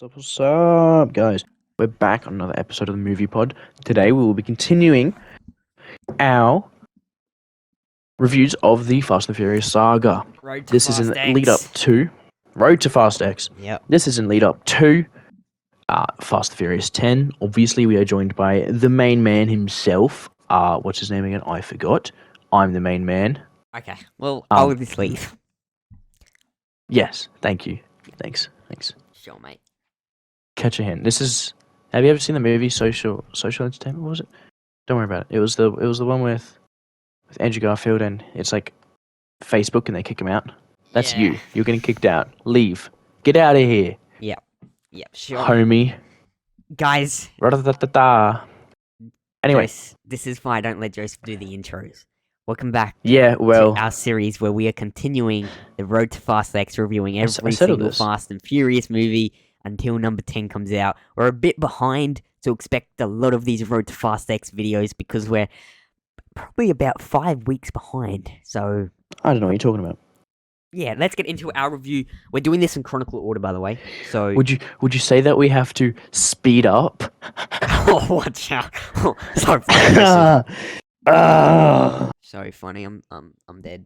What's up, guys? We're back on another episode of the Movie Pod. Today we will be continuing our reviews of the Fast and Furious saga. Road to This is Fast in lead up X. to Road to Fast X. Yep. This is in lead up to Fast and Furious 10. Obviously, we are joined by the main man himself. What's his name again? I forgot. I'm the main man. Okay. Well, I'll just leave. Yes, thank you. Thanks. Sure, mate. Catch a Hint. This is. Have you ever seen the movie Social Entertainment? What was it? Don't worry about it. It was the one with Andrew Garfield, and it's like Facebook, and they kick him out. That's Yeah. you. You're getting kicked out. Leave. Get out of here, Yep, sure. homie. Guys, Ra-da-da-da-da. Anyway, this is why I don't let Joseph do the intros. Welcome back yeah. Well, to our series where we are continuing the Road to Fast X, reviewing every said all single this. Fast and Furious movie until number 10 comes out. We're a bit behind, so expect a lot of these Road to Fast X videos because we're probably about 5 weeks behind. So, I don't know what you're talking about. yeah, let's get into our review. We're doing this in chronicle order, by the way. So, Would you say that we have to speed up? oh, watch out! Oh, so funny. Joseph. So funny. I'm dead.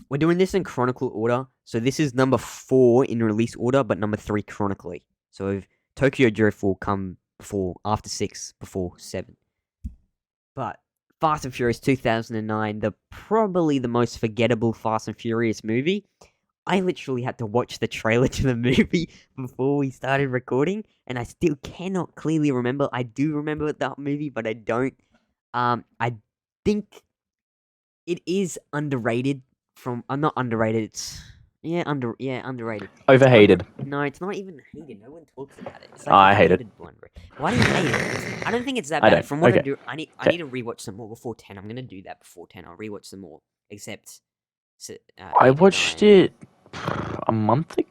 We're doing this in chronicle order. So this is number 4 in release order, but number 3 chronically. So Tokyo Drift will come after 6, before 7. But Fast and Furious 2009, probably the most forgettable Fast and Furious movie. I literally had to watch the trailer to the movie before we started recording, and I still cannot clearly remember. I do remember that movie, but I don't. I think it is underrated. Not underrated. It's underrated. Overhated. No, it's not even hated. No one talks about it. It's I hate it. hated one. Why do you hate it? I don't think it's that I bad. don't. From what I Okay. do, I need to rewatch some more before 10. I'm gonna do that before 10. I'll rewatch some more. Except, I watched it a month ago.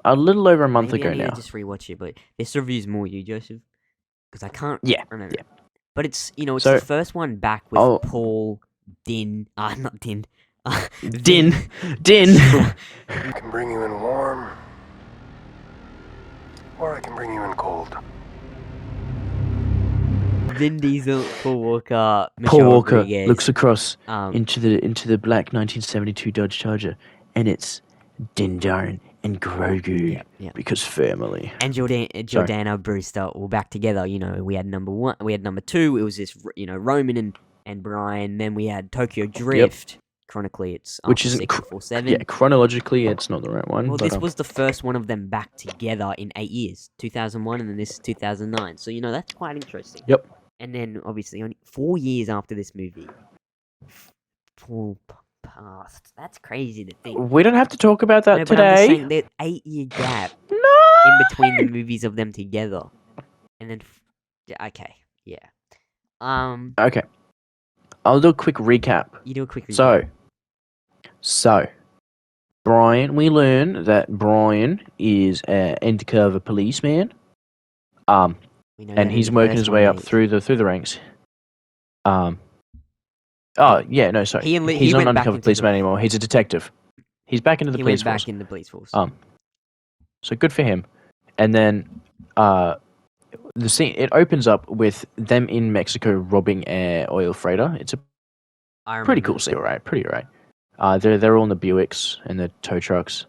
A little over a month maybe ago I need now. to just rewatch it, but this review's more you, Joseph, because I can't remember. Yeah. But it's it's So- the first one back with Oh. Paul not Din. Din. I can bring you in warm, or I can bring you in cold. Vin Diesel, Paul Walker, Paul Michelle Walker Rodriguez, looks across um, into the black 1972 Dodge Charger, and it's Din Djarin and Grogu yeah. because family. And Jordana Brewster all back together. We had number 1, we had number 2. It was this, Roman and Brian. Then we had Tokyo Drift. Chronically, it's Which after isn't 6 before 7. Yeah, chronologically, it's not the right one. Well, but, this was the first one of them back together in 8 years, 2001, and then this is 2009. So that's quite interesting. Yep. And then obviously only 4 years after this movie, Paul passed. That's crazy to think. We don't have to talk about that No, but I'm just today. saying there's 8-year gap No. in between the movies of them together, and then okay, yeah. Okay, I'll do a quick recap. You do a quick review. So, Brian. We learn that Brian is an undercover policeman. We know that in And he's the working first his way one, up mate. through the ranks. Oh yeah, no, sorry. He He's not went an back undercover into policeman anymore. He's a detective. He's back into the He police went force. back in the police force. So good for him. And then, the scene it opens up with them in Mexico robbing an oil freighter. It's a I pretty remember. cool scene, right? Pretty right. They're all in the Buicks and the tow trucks.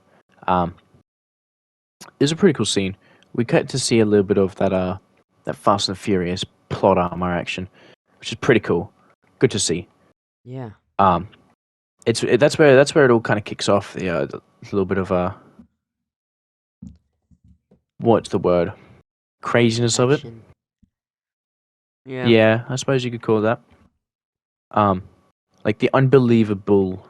It's a pretty cool scene. We get to see a little bit of that Fast and Furious plot armor action, which is pretty cool. Good to see. Yeah. That's where it all kind of kicks off. The little bit of what's the word? Craziness of it. Action. Yeah. Yeah, I suppose you could call it that. Like the unbelievable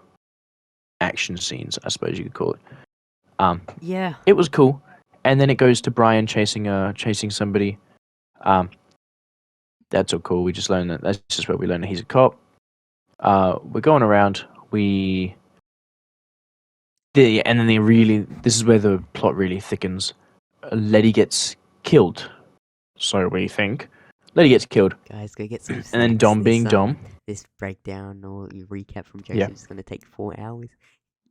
action scenes, I suppose you could call it. Yeah. It was cool, and then it goes to Brian chasing somebody. That's all cool. We just learned that's just where we learn that he's a cop. We're going around. And then this is where the plot really thickens. Letty gets killed. So we think. Letty gets killed. Guys, go get some And then snacks. Dom being Dom. This breakdown or recap from Yeah. Joseph is going to take 4 hours.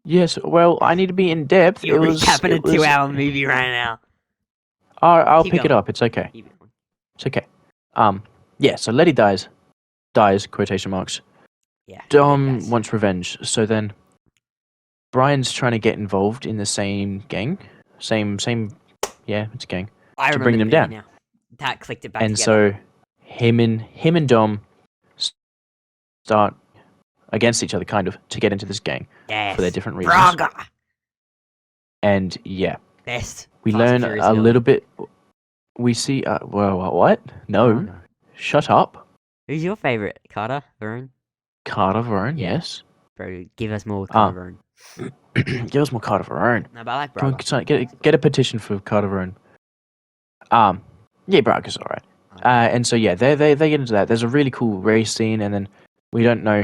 Yes. Well, I need to be in depth. You're recapping a It was. 2-hour movie right now. I'll Keep pick it going. up. It's okay. Keep going. It's okay. Yeah. So Letty dies. Quotation marks. Yeah. Dom guys. wants revenge. So then, Brian's trying to get involved in the same gang. Same. Yeah, it's a gang. I to remember bring the them movie down. now. That clicked it back And together. so, him and Dom start against each other, kind of, to get into this gang Yes. for their different reasons. Braga. And yeah, Best. we Fast and learn Furious a villain. little bit. We see. Well, what? No, Braga. shut up, Who's your favorite? Carter? Varun? Carter Varone. Yeah. Yes. Bro, give us more Carter Varun. Give us more Carter Varone. No, but I like Come Braga. on, get a petition for Carter Varone. Yeah, Braga's alright. And so yeah, they get into that. There's a really cool race scene, and then we don't know.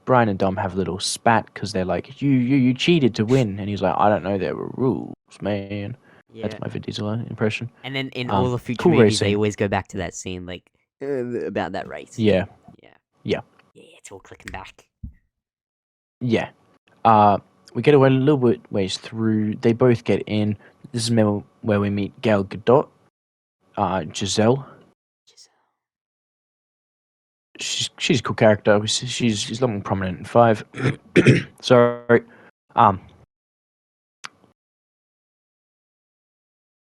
Brian and Dom have a little spat because they're like, you cheated to win, and he's like, I don't know, there were rules, man. Yeah. That's my Vin Diesel impression. And then in all the future cool movies, racing. they always go back to that scene, like, about that race. Yeah, Yeah. Yeah. Yeah, it's all clicking back. yeah. We get away a little bit ways through. They both get in. This is where we meet Gal Gadot, Giselle. She's a cool character. She's a lot more prominent in 5. Sorry.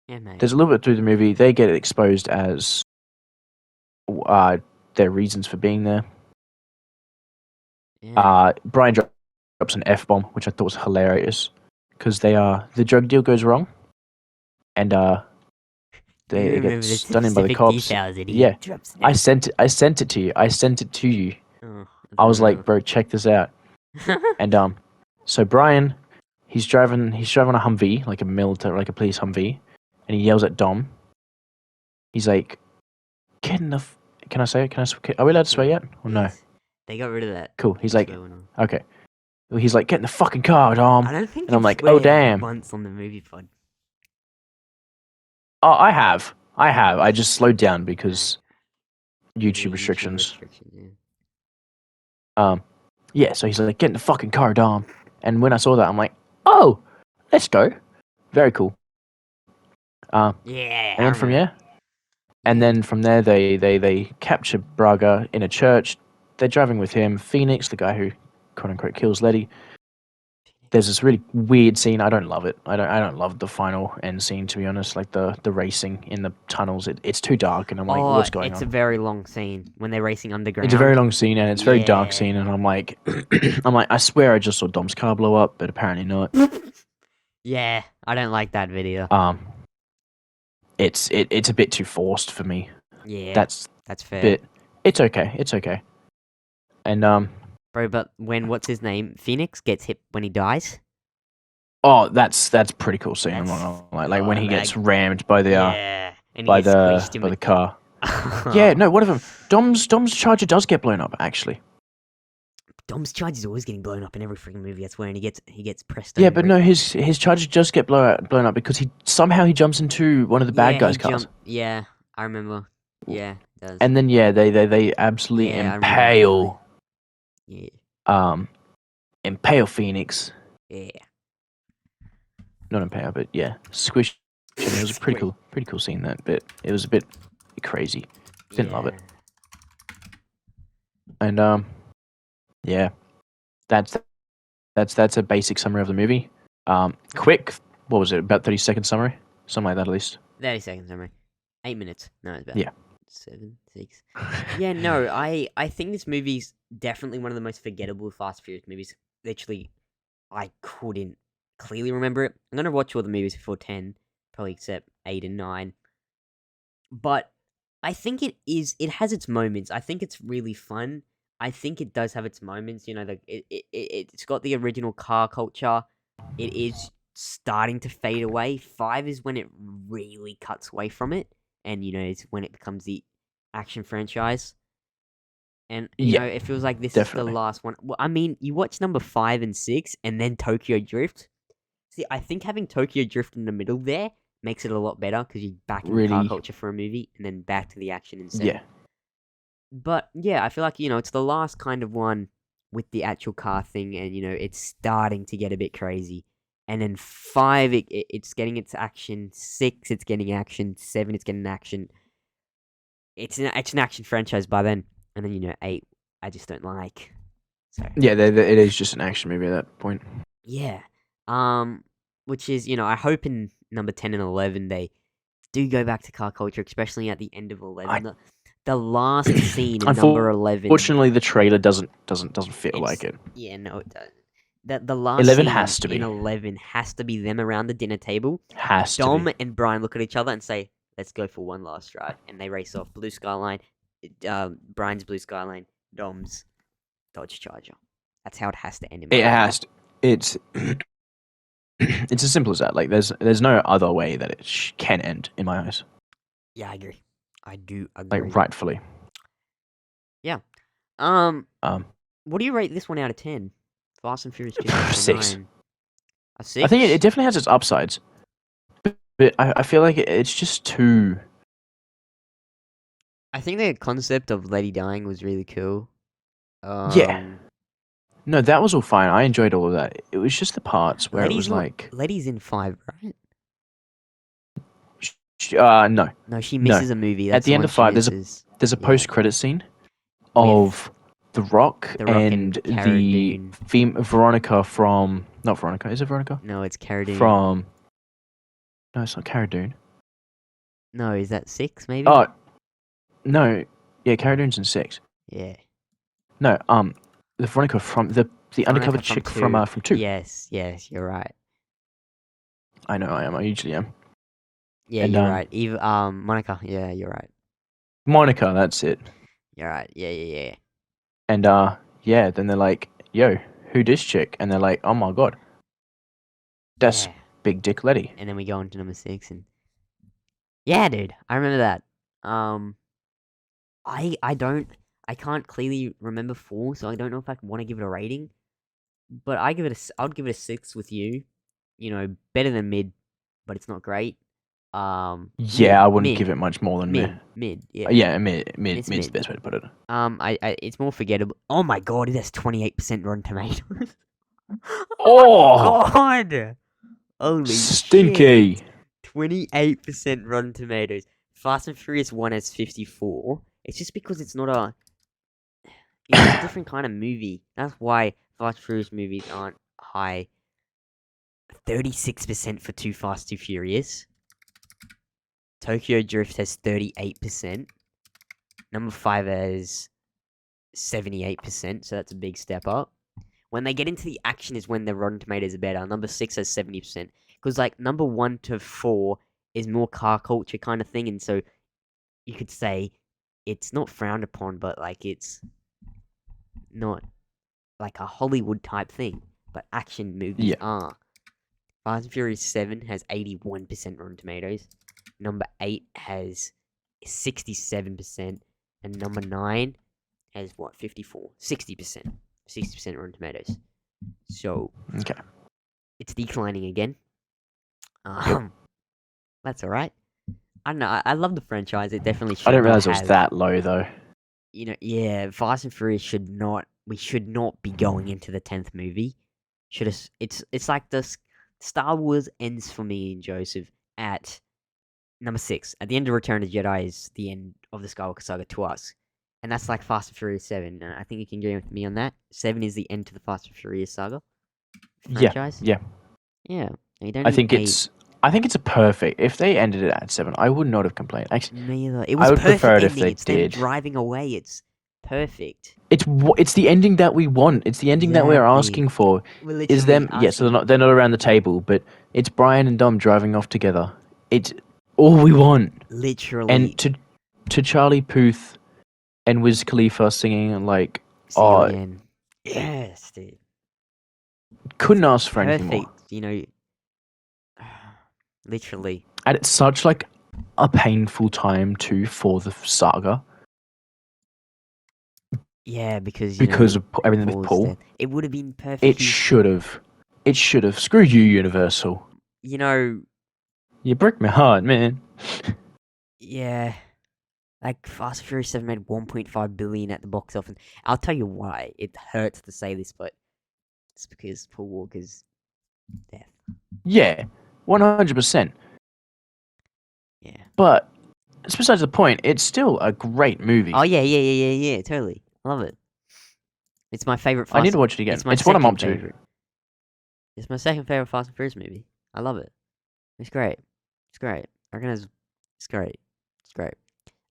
Yeah, mate. There's a little bit through the movie. They get exposed as their reasons for being there. Yeah. Brian drops an F-bomb, which I thought was hilarious, because the drug deal goes wrong, and they get done in by the cops. Yeah. I sent it to you. I sent it to you. Oh, I was like, bro, check this out. And so Brian, he's driving a Humvee, like a police Humvee, and he yells at Dom. He's like, "Get in the." Can I say it? Are we allowed to swear yet? Or no? Yes. They got rid of that. Cool. He's like, Swear one. okay. Well, he's like, "Get in the fucking car, Dom." I don't think. and I'm you've like, "Oh, sweared damn." Once on the movie pod. Oh, I have. I just slowed down because YouTube restrictions. Yeah. Yeah. So he's like, "Get in the fucking car, Dom." And when I saw that, I'm like, "Oh, let's go." Very cool. Yeah. And then from there, they capture Braga in a church. They're driving with him. Phoenix, the guy who quote unquote kills Letty. There's this really weird scene. I don't love it. I don't love the final end scene, to be honest. Like the racing in the tunnels. It's too dark, and I'm like, what's going on? It's a very long scene when they're racing underground. It's a very long scene, and it's a very dark Yeah. scene, and I'm like, I swear I just saw Dom's car blow up, but apparently not. Yeah, I don't like that video. It's a bit too forced for me. Yeah, That's fair. bit. It's okay. And Bro, but when what's his name, Phoenix gets hit when he dies. oh, that's pretty cool scene. I'm That's- not gonna lie. Like when he like- gets rammed by the yeah, and by he gets squished in the car. Yeah, no, one of them. Dom's Charger does get blown up, actually. Dom's Charge is always getting blown up in every freaking movie. That's when he gets pressed. Yeah, over but it. no, his Charger does get blown up because he jumps into one of the bad guys' he cars. Yeah, I remember. Yeah, it does. And then they absolutely Yeah, I remember impale yeah, impale Phoenix. yeah. Not impale, but yeah, squish. It was a pretty cool scene, that bit. It was a bit crazy. Didn't love it. And yeah, that's a basic summary of the movie. Quick, what was it? About 30-second summary, something like that at least. 30 seconds, summary. 8 minutes. No, it's about Yeah. 7, 6. Yeah, no, I think this movie's definitely one of the most forgettable Fast and Furious movies. Literally, I couldn't clearly remember it. I'm gonna watch all the movies before 10, probably except 8 and 9. But I think it has its moments. I think it's really fun. I think it does have its moments. You know, it's got the original car culture. It is starting to fade away. 5 is when it really cuts away from it, and you know, it's when it becomes the action franchise. And you know, it feels like this is the last one. Well, I mean, you watch number 5 and 6, and then Tokyo Drift. See, I think having Tokyo Drift in the middle there makes it a lot better because you're back in car culture for a movie, and then back to the action instead. Yeah. But yeah, I feel like, you know, it's the last kind of one with the actual car thing, and it's starting to get a bit crazy. And then 5, it's getting its action. 6, it's getting action. 7, it's getting action. It's an action franchise by then. And then 8, I just don't like. So Yeah, it is just an action movie at that point. yeah, which is I hope in number 10 and 11 they do go back to car culture, especially at the end of 11. The last scene in number 11. Unfortunately, the trailer doesn't feel like it. Yeah, no, it doesn't. The last 11 scene has to be. in 11 has to be them around the dinner table. Has to Dom be. and Brian look at each other and say, "Let's go for one last drive," and they race off. Blue Skyline, Brian's Blue Skyline, Dom's Dodge Charger. That's how it has to end. It has to. It's it's as simple as that. Like, there's no other way that it can end in my eyes. Yeah, I agree. I do agree. Like, rightfully. Yeah. Um, What do you rate this one out of 10? Fast and Furious 2. 6. A 6? I think it definitely has its upsides, but I feel like it's just too. I think the concept of Lady dying was really cool. Yeah. No, that was all fine. I enjoyed all of that. It was just the parts where it was like. Lady's in 5, right? No. No, she misses a movie. That's At the end one of 5, misses. there's a post-credit scene of The Rock and Cara the Dune. Veronica from. Not Veronica. Is it Veronica? No, it's Cara Dune. From. No, it's not Cara Dune. No, is that 6 maybe? Oh, no. Yeah, Cara Dune's in 6. Yeah. No, the Veronica from the undercover chick from 2. Yes, you're right. I know I am. I usually am. Yeah, And, you're right. Monica. Yeah, you're right. Monica, that's it. You're right. Yeah. And yeah, then they're like, "Yo, who this chick?" And they're like, "Oh my god, that's Yeah. Big Dick Letty." And then we go on to number 6, and yeah, dude, I remember that. I can't clearly remember 4, so I don't know if I want to give it a rating. But I'd give it a 6 with you. Better than mid, but it's not great. Yeah, I wouldn't give it much more than mid. Yeah. Yeah, mid's It's the mid. best way to put it. It's more forgettable. Oh my god, it has 28% Rotten Tomatoes. Oh, God! Holy stinky! shit. 28% Rotten Tomatoes. Fast and Furious 1 has 54. It's just because it's not it's a different kind of movie. That's why Fast and Furious movies aren't high. 36% for Too Fast, Too Furious. Tokyo Drift has 38%. Number 5 has 78%, so that's a big step up. When they get into the action is when the Rotten Tomatoes are better. Number 6 has 70%. Because, like, number 1 to 4 is more car culture kind of thing, and so you could say it's not frowned upon, but, like, it's not, like, a Hollywood type thing. But action movies are. Fast and Furious 7 has 81% Rotten Tomatoes. Number 8 has 67%. And number 9 has, 54? 60%. 60% Rotten Tomatoes. So, Okay. it's declining again. That's alright. I don't know, I love the franchise. It definitely should I didn't not realize it was have- that low though. Yeah, Fast and Furious we should not be going into the 10th movie. It's like this Star Wars ends for me and Joseph at number 6. At the end of Return of the Jedi is the end of the Skywalker saga to us. And that's like Fast and Furious 7. And I think you can agree with me on that. 7 is the end to the Fast and Furious saga franchise. Yeah. Yeah. I think it's a perfect. If they ended it at 7, I would not have complained. Actually, Neither. It was I would perfect prefer it if ending. they It's them did. driving away. It's perfect. It's the ending that we want. It's the ending that we're Exactly. asking for. We're Is them? literally Yeah. So asking- they're not around the table, but it's Brian and Dom driving off together. It's all we want. Literally. And to Charlie Puth and Wiz Khalifa singing like, See you oh, again. Yes, dude. couldn't ask for anything more. Perfect. Literally. And it's such like a painful time too for the saga Yeah, because of everything with Paul. death. It would have been perfect. It should have. Screw you, Universal. You break my heart, man. Yeah. Like Fast and Furious 7 made 1.5 billion at the box office. I'll tell you why. It hurts to say this, but it's because Paul Walker's death. Yeah, 100%. Yeah. But it's besides the point. It's still a great movie. Oh yeah. Totally. I love it. It's my favorite. I need to watch it again. It's my It's what I'm second up to. favorite. It's my second favorite Fast and Furious movie. I love it. It's great. It's great. I reckon it's great. It's great.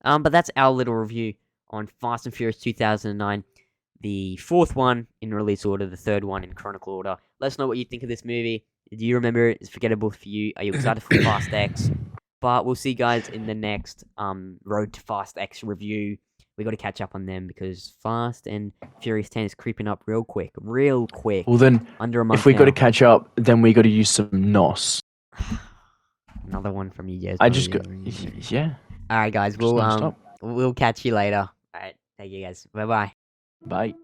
But that's our little review on Fast and Furious 2009, the fourth one in release order, the third one in chronicle order. Let us know what you think of this movie. Do you remember it? Is it forgettable for you? Are you excited for Fast X? But we'll see you guys in the next Road to Fast X review. We got to catch up on them because Fast and Furious 10 is creeping up real quick. Well, then, Under a month if we got to now. catch up, then we got to use some NOS. Another one from you, Jez. I just got, yeah. All right, guys. Just non-stop. We'll catch you later. All right. Thank you, guys. Bye-bye. Bye.